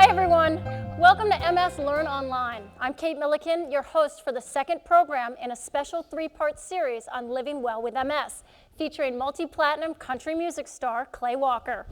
Hi everyone, welcome to MS Learn Online. I'm Kate Milliken, your host for the second program in a special three-part series on living well with MS, featuring multi-platinum country music star Clay Walker.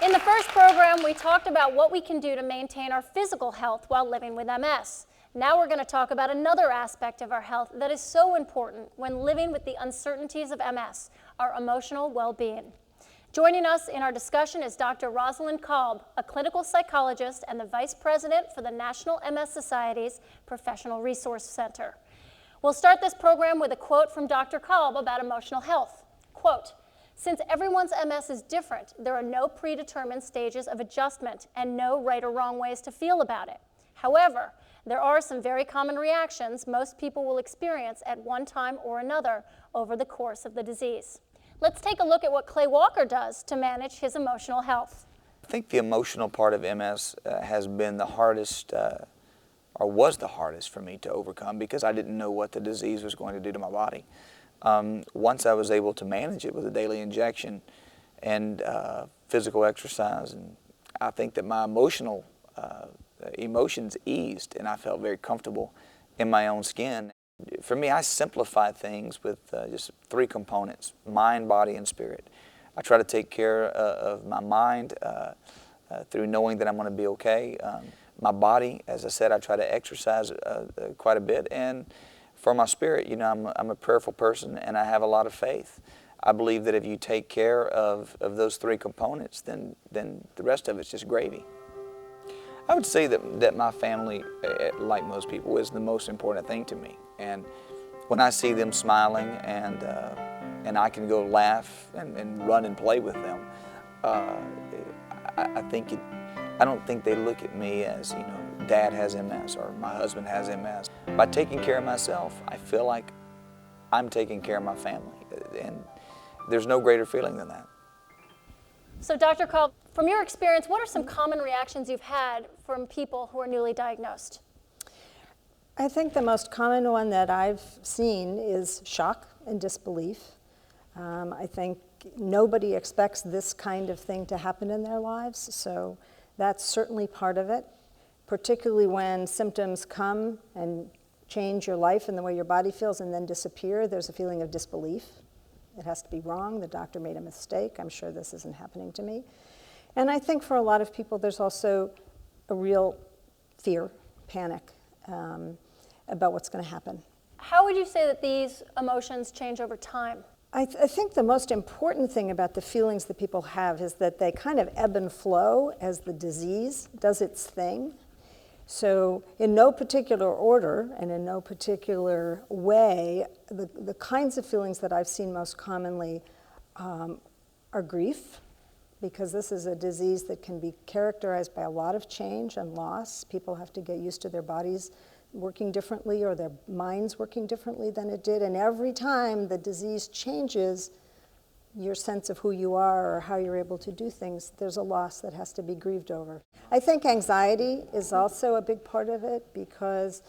In the first program, we talked about what we can do to maintain our physical health while living with MS. Now we're going to talk about another aspect of our health that is so important when living with the uncertainties of MS, our emotional well-being. Joining us in our discussion is Dr. Rosalind Kolb, a clinical psychologist and the Vice President for the National MS Society's Professional Resource Center. We'll start this program with a quote from Dr. Kolb about emotional health. Quote, "Since everyone's MS is different, there are no predetermined stages of adjustment and no right or wrong ways to feel about it. However, there are some very common reactions most people will experience at one time or another over the course of the disease." Let's take a look at what Clay Walker does to manage his emotional health. I think the emotional part of MS has been the hardest, or was the hardest for me to overcome because I didn't know what the disease was going to do to my body. Once I was able to manage it with a daily injection and physical exercise, and I think that my emotions eased and I felt very comfortable in my own skin. For me, I simplify things with just three components: mind, body, and spirit. I try to take care of my mind through knowing that I'm going to be okay. My body, as I said, I try to exercise quite a bit. And for my spirit, you know, I'm a prayerful person and I have a lot of faith. I believe that if you take care of those three components, then the rest of it's just gravy. I would say that my family, like most people, is the most important thing to me. And when I see them smiling and I can go laugh and run and play with them, I don't think they look at me as, you know, Dad has MS or my husband has MS. By taking care of myself, I feel like I'm taking care of my family. And there's no greater feeling than that. So Dr. Kolb, from your experience, what are some common reactions you've had from people who are newly diagnosed? I think the most common one that I've seen is shock and disbelief. I think nobody expects this kind of thing to happen in their lives, so that's certainly part of it, particularly when symptoms come and change your life and the way your body feels and then disappear. There's a feeling of disbelief. It has to be wrong. The doctor made a mistake. I'm sure this isn't happening to me. And I think for a lot of people, there's also a real fear, panic about what's going to happen. How would you say that these emotions change over time? I think the most important thing about the feelings that people have is that they kind of ebb and flow as the disease does its thing. So in no particular order and in no particular way, the kinds of feelings that I've seen most commonly are grief, because this is a disease that can be characterized by a lot of change and loss. People have to get used to their bodies working differently or their minds working differently than it did. And every time the disease changes your sense of who you are or how you're able to do things, there's a loss that has to be grieved over. I think anxiety is also a big part of it because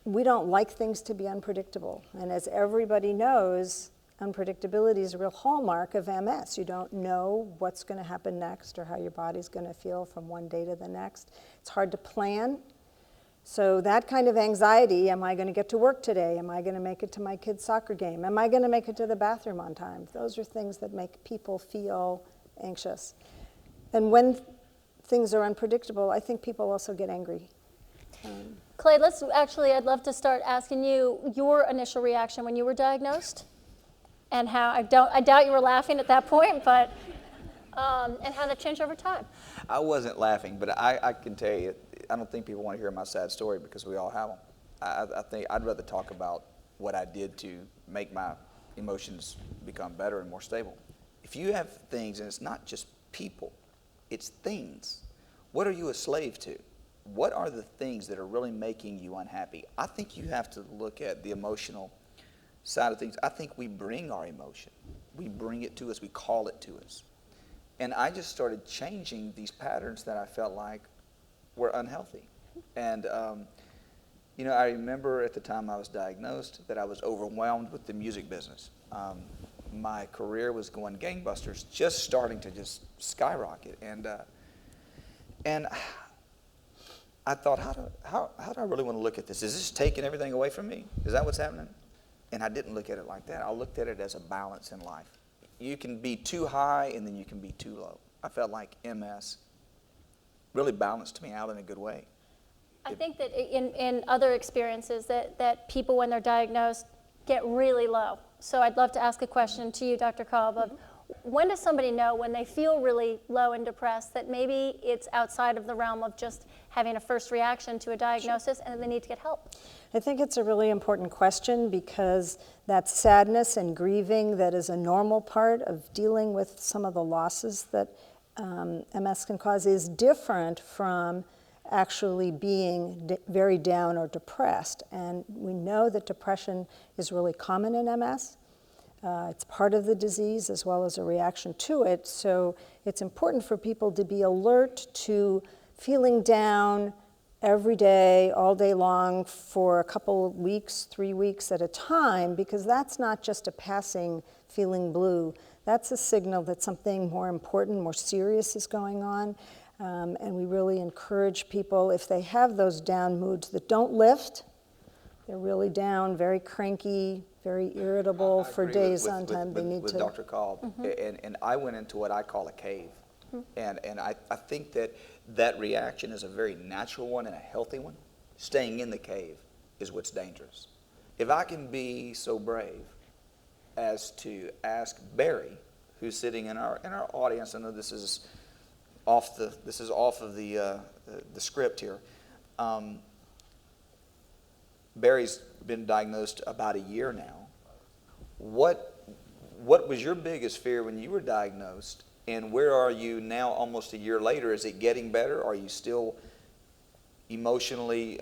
we don't like things to be unpredictable. And as everybody knows, unpredictability is a real hallmark of MS. You don't know what's going to happen next or how your body's going to feel from one day to the next. It's hard to plan. So that kind of anxiety, am I going to get to work today? Am I going to make it to my kid's soccer game? Am I going to make it to the bathroom on time? Those are things that make people feel anxious. And when things are unpredictable, I think people also get angry. Clay, I'd love to start asking you your initial reaction when you were diagnosed and how, I doubt you were laughing at that point, but, and how that changed over time. I wasn't laughing, but I can tell you, I don't think people want to hear my sad story because we all have them. I think I'd rather talk about what I did to make my emotions become better and more stable. If you have things, and it's not just people, it's things. What are you a slave to? What are the things that are really making you unhappy? I think you have to look at the emotional side of things. I think we bring our emotion. We bring it to us. We call it to us. And I just started changing these patterns that I felt like were unhealthy. And, you know, I remember at the time I was diagnosed that I was overwhelmed with the music business. my career was going gangbusters, just starting to just skyrocket. And I thought, how do I really want to look at this? Is this taking everything away from me? Is that what's happening? And I didn't look at it like that. I looked at it as a balance in life. You can be too high and then you can be too low. I felt like MS really balanced me out in a good way. I think that in other experiences that people, when they're diagnosed, get really low. So I'd love to ask a question to you, Dr. Kolb, of when does somebody know when they feel really low and depressed that maybe it's outside of the realm of just having a first reaction to a diagnosis and they need to get help? I think it's a really important question because that sadness and grieving that is a normal part of dealing with some of the losses that MS can cause is different from actually being very down or depressed. And we know that depression is really common in MS. It's part of the disease as well as a reaction to it. So it's important for people to be alert to feeling down every day, all day long, for a couple of weeks, 3 weeks at a time, because that's not just a passing feeling blue. That's a signal that something more important, more serious is going on. And we really encourage people, if they have those down moods that don't lift, they're really down, very cranky, very irritable for days on time, they need to. With Dr. Kolb, and I went into what I call a cave. And I think that reaction is a very natural one and a healthy one. Staying in the cave is what's dangerous. If I can be so brave as to ask Barry, who's sitting in our audience, I know this is off of the script here. Barry's been diagnosed about a year now. What was your biggest fear when you were diagnosed, and where are you now almost a year later? Is it getting better? Are you still emotionally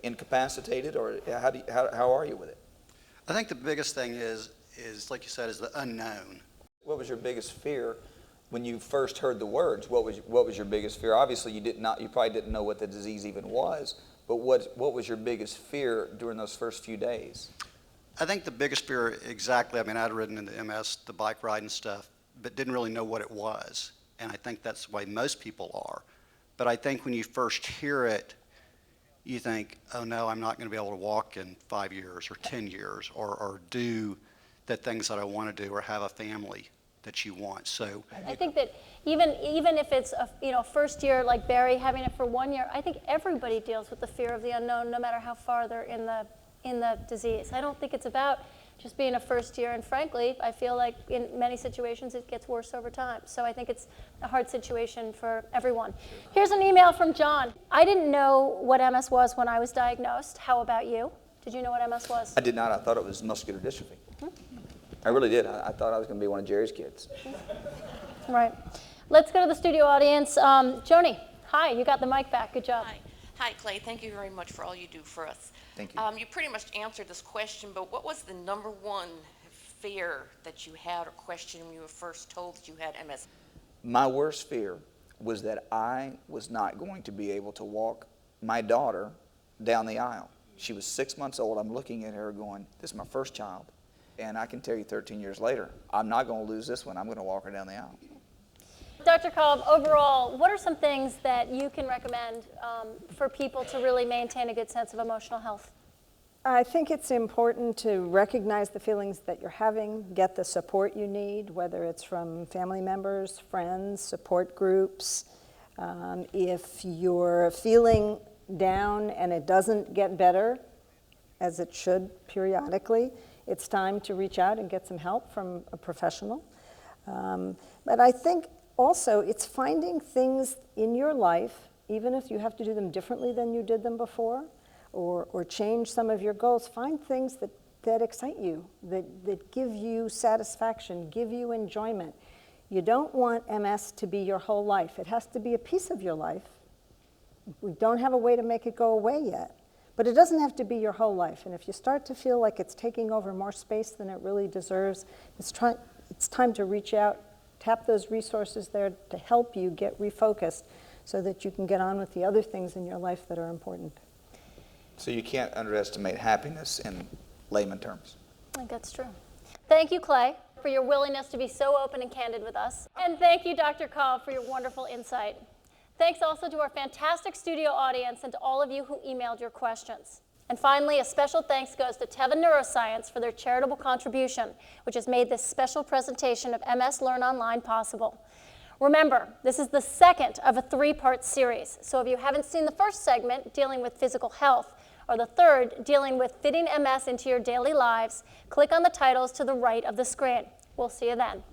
incapacitated, or how are you with it? I think the biggest thing is like you said, is the unknown. What was your biggest fear when you first heard the words? What was your biggest fear? Obviously, you probably didn't know what the disease even was, but what was your biggest fear during those first few days? I think the biggest fear, exactly, I mean, I'd ridden in the MS, the bike ride and stuff, but didn't really know what it was. And I think that's the way most people are. But I think when you first hear it, you think, oh no, I'm not going to be able to walk in 5 years or 10 years or do the things that I want to do or have a family that you want. So I think that even if it's a first year like Barry having it for 1 year, I think everybody deals with the fear of the unknown, no matter how far they're in the disease. I don't think it's about just being a first year, and frankly, I feel like in many situations it gets worse over time. So I think it's a hard situation for everyone. Here's an email from John. I didn't know what MS was when I was diagnosed. How about you? Did you know what MS was? I did not. I thought it was muscular dystrophy. I really did. I thought I was going to be one of Jerry's kids. Right. Let's go to the studio audience. Joni, hi, you got the mic back. Good job. Hi, Clay. Thank you very much for all you do for us. Thank you. You pretty much answered this question, but what was the number one fear that you had or question when you were first told that you had MS? My worst fear was that I was not going to be able to walk my daughter down the aisle. She was 6 months old. I'm looking at her going, this is my first child. And I can tell you 13 years later, I'm not going to lose this one. I'm going to walk her down the aisle. Dr. Kolb, overall, what are some things that you can recommend for people to really maintain a good sense of emotional health? I think it's important to recognize the feelings that you're having, get the support you need, whether it's from family members, friends, support groups. If you're feeling down and it doesn't get better, as it should periodically, it's time to reach out and get some help from a professional. But I think also it's finding things in your life, even if you have to do them differently than you did them before, or change some of your goals, find things that excite you, that give you satisfaction, give you enjoyment. You don't want MS to be your whole life. It has to be a piece of your life. We don't have a way to make it go away yet. But it doesn't have to be your whole life. And if you start to feel like it's taking over more space than it really deserves, it's time to reach out, tap those resources there to help you get refocused so that you can get on with the other things in your life that are important. So you can't underestimate happiness in layman terms. I think that's true. Thank you, Clay. for your willingness to be so open and candid with us. And thank you, Dr. Cobb, for your wonderful insight. Thanks also to our fantastic studio audience and to all of you who emailed your questions. And finally, a special thanks goes to Teva Neuroscience for their charitable contribution, which has made this special presentation of MS Learn Online possible. Remember, this is the second of a 3-part series, so if you haven't seen the first segment, dealing with physical health, or the third, dealing with fitting MS into your daily lives, click on the titles to the right of the screen. We'll see you then.